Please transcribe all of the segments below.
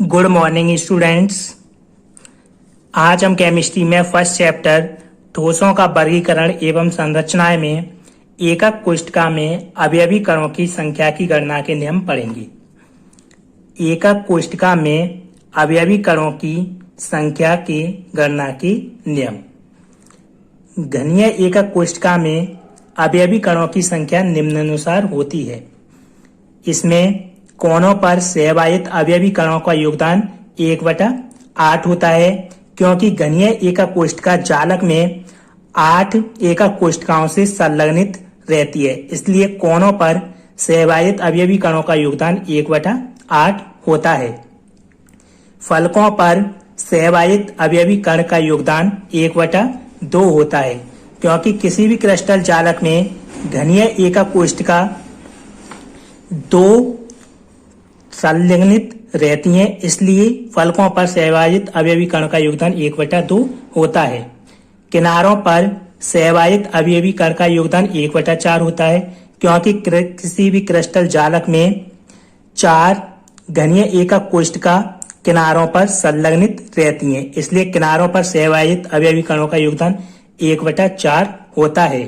Good morning students. आज हम chemistry में फर्स्ट चैप्टर ठोसों का वर्गीकरण एवं संरचनाएं में एकक कोष्ठका में अवयवी कणों की संख्या की गणना के नियम पढ़ेंगे। एकक कोष्ठका में अवयवी कणों की संख्या की गणना के नियम। घनीय एकक कोष्ठका में अवयवी कणों की संख्या निम्नानुसार होती है। इसमें कोनों पर सहवायित अवयवी कणों का योगदान 1/8 होता है, क्योंकि घनीय एकक कोष्ठका जालक में 8 एकक कोष्ठकाओं से संलग्नित रहती है, इसलिए कोनों पर सहवायित अवयवी कणों का योगदान 1/8 होता है। फलकों पर सहवायित अवयवी कण का योगदान 1/2 होता है, क्योंकि किसी भी क्रिस्टल जालक में घनीय एकक कोष्ठका 2 संलग्नित रहती हैं, इसलिए फलकों पर सहवायित अवयवी कण का योगदान 1/2 होता है। किनारों पर सहवायित अवयवी कण का योगदान 1/4 होता है, क्योंकि किसी भी क्रिस्टल जालक में 4 घनीय एकक कोष्ठका किनारों पर संलग्नित रहती हैं, इसलिए किनारों पर सहवायित अवयवी कणों का योगदान 1/4 होता है।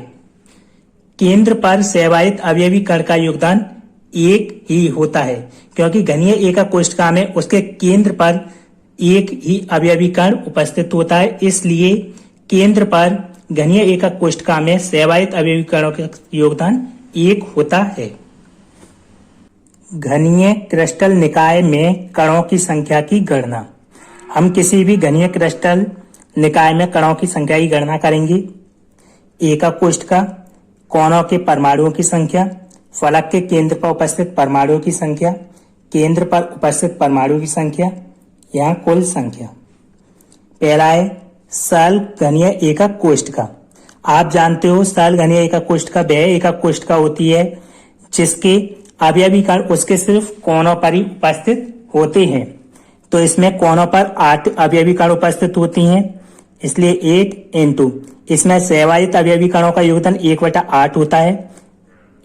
केंद्र पर सहवायित अवयवी कण का योगदान 1 ही होता है, क्योंकि घनीय एकक कोष्ठका में उसके केंद्र पर एक ही अवयवी कण उपस्थित होता है, इसलिए केंद्र पर घनीय एकक कोष्ठका में सहवायित अवयवी कणों का योगदान 1 होता है। घनीय क्रिस्टल निकाय में कणों की संख्या की गणना। हम किसी भी घनीय क्रिस्टल निकाय में कणों की संख्या की गणना करेंगे। एकक कोष्ठका, कोनों के परमाणुओं की संख्या, फलक के केंद्र पर उपस्थित परमाणुओं की संख्या, केंद्र पर उपस्थित परमाणुओं की संख्या, यहाँ कुल संख्या। पहला है सरल घनीय एकक कोष्ठका। आप जानते हो सरल घनीय एकक कोष्ठका वह एकक कोष्ठका होती है जिसके अवयवी कण उसके सिर्फ कोनों पर ही उपस्थित होते हैं। तो इसमें कोनों पर 8 अवयवी कण उपस्थित होती हैं, इसलिए 8 इंटू इसमें सहवायित अवयवी कणों का योगदान 1/8 होता है।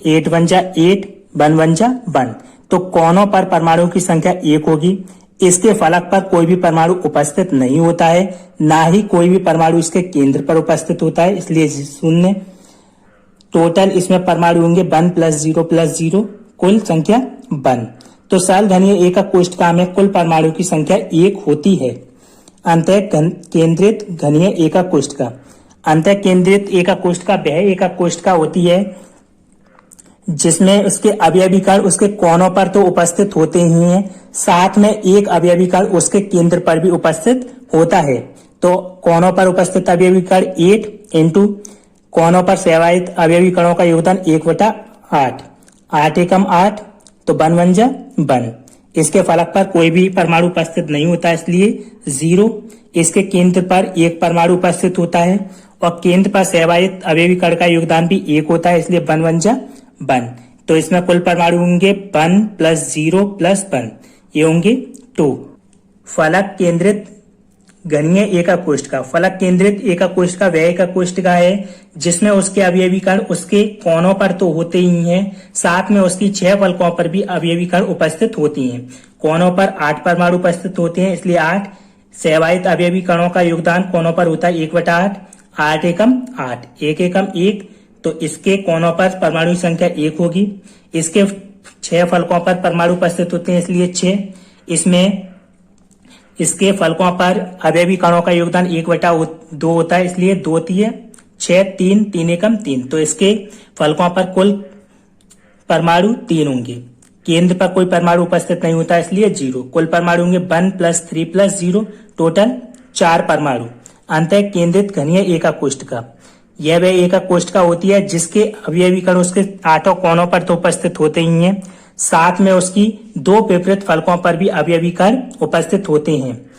8 1 जा 8, 1 1 जा 1। तो कोनों पर परमाणु की संख्या 1 होगी। इसके फलक पर कोई भी परमाणु उपस्थित नहीं होता है, ना ही कोई भी परमाणु इसके केंद्र पर उपस्थित होता है, इसलिए 0। टोटल इसमें परमाणु होंगे 1 + 0 + 0, कुल संख्या 1। तो सरल घनीय एकक कोष्ठका में कुल परमाणु की संख्या 1 होती है। अंतः केंद्रित घनीय एकक कोष्ठका। अंतः केंद्रित एकक कोष्ठका वह एकक कोष्ठका होती है जिसमें उसके अवयवी कण उसके कोनों पर तो उपस्थित होते ही हैं, साथ में एक अवयवी कण उसके केंद्र पर भी उपस्थित होता है। तो कोनों पर उपस्थित अवयवी कण 8 इंटू कोनों पर सहवायित अवयवी कणों का योगदान 1/8। 8 एकम 8, तो 1 1 जा 1। इसके फलक पर कोई भी परमाणु उपस्थित नहीं होता, इसलिए 0। इसके केंद्र पर एक परमाणु उपस्थित होता है और केंद्र पर सहवायित अवयवी कण का योगदान भी 1 होता है, इसलिए 1 1 जा 1। तो इसमें कुल परमाणु होंगे 1 + 0 + 1, ये होंगे 2। फलक केंद्रित घनीय एकक कोष्ठका। फलक केंद्रित एकक कोष्ठका वह एकक कोष्ठका है जिसमें उसके अवयवी कण उसके कोनों पर तो होते ही हैं, साथ में उसकी 6 फलकों पर भी अवयवी कण उपस्थित होती हैं। कोनों पर 8 परमाणु उपस्थित होते हैं, इसलिए 8। सहवायित अवयवी कणों का योगदान कोनों पर होता है 1/8। 8 एकम 8, 1 एकम 1, तो इसके कोनों पर परमाणु की संख्या 1 होगी। इसके 6 फलकों पर परमाणु उपस्थित होते हैं, इसलिए 6। इसमें इसके फलकों पर अवयवी कणों का योगदान 1/2 होता है, इसलिए 2 3 6, 3 3 एकम 3। तो इसके फलकों पर कुल परमाणु 3 होंगे। केंद्र पर कोई परमाणु उपस्थित नहीं होता, इसलिए 0। कुल परमाणु होंगे 1 + 3 + 0, टोटल 4 परमाणु। अंतः केंद्रित घनीय एकक कोष्ठका यह वह एकक कोष्ठका होती है जिसके अवयवी कण उसके 8 कोनों पर तो उपस्थित होते ही हैं, साथ में उसकी 2 विपरीत फलकों पर भी अवयवी कण उपस्थित होते हैं।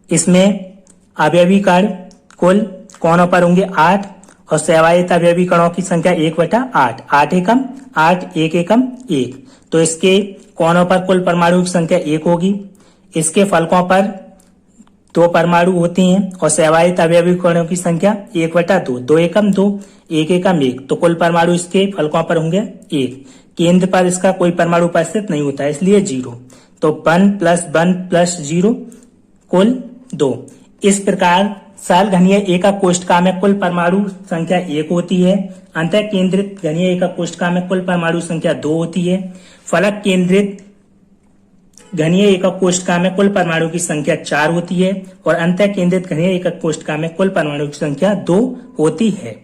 इसमें अवयवी कण कुल कोनों पर होंगे 8 और सहवायित अवयवी कणों की संख्या 1/8। 8 एकम 8, 1 एकम 1। तो इसके कोनों पर कुल परमाणु की संख्या 1 होगी। इसके फलकों पर 2 परमाणु होते हैं और सहवायित अवयवी कणों की संख्या 1/2। 2 एकम 2, 1 एकम 1, तो कुल परमाणु इसके फलकों पर होंगे 1। केंद्र पर इसका कोई परमाणु उपस्थित नहीं होता है, इसलिए 0। तो 1 + 1 + 0 कुल 2। इस प्रकार सरल घनीय एकक कोष्ठका में कुल परमाणु संख्या 1 होती है। अंतः केंद्रित घनीय एकक कोष्ठका में कुल परमाणु संख्या 2 होती है। फलक केंद्रित घनीय एकक कोष्ठका में कुल परमाणु की संख्या 4 होती है और अंतः केंद्रित घनीय एकक कोष्ठका में कुल परमाणु की संख्या 2 होती है।